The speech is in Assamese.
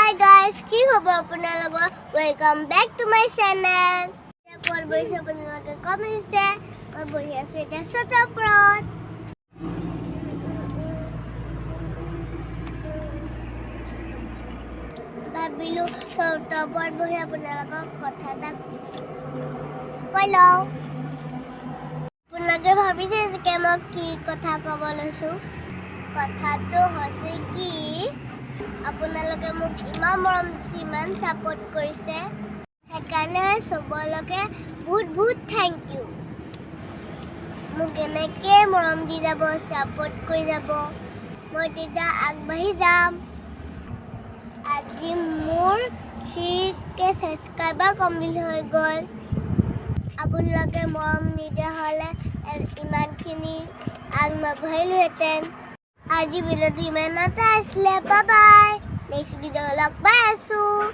Hi guys, কি খবৰ আপোনালোকৰ? Welcome back to my channel. ক'ত বহিছে আপোনালোকে কমেণ্টছে। মই বহি আছোঁ এতিয়া ছটাৰ ওপৰত। ভাবিলোঁ ছটাৰ ওপৰত বহি আপোনালোকক কথা এটা কৈ লওঁ। আপোনালোকে ভাবিছে যে মই কি কথা ক'ব লৈছোঁ। কথাটো হৈছে কি, আপোনালোকে মোক ইমান মৰম ইমান ছাপোৰ্ট কৰিছে, সেইকাৰণে চবলৈকে বহুত থেংক ইউ। মোক এনেকৈ মৰম দি যাব, ছাপোৰ্ট কৰি যাব, মই তেতিয়া আগবাঢ়ি যাম। আজি মোৰ 3K ছাবস্ক্ৰাইবাৰ কমপ্লিট হৈ গ'ল। আপোনালোকে মৰম নিদিয়া হ'লে ইমানখিনি আগবাঢ়িলোহেঁতেন। আজি ভিডিঅ'টো ইমানতে আছিলে। Bye bye. নেক্সট ভিডিঅ' লগ পাই আছোঁ।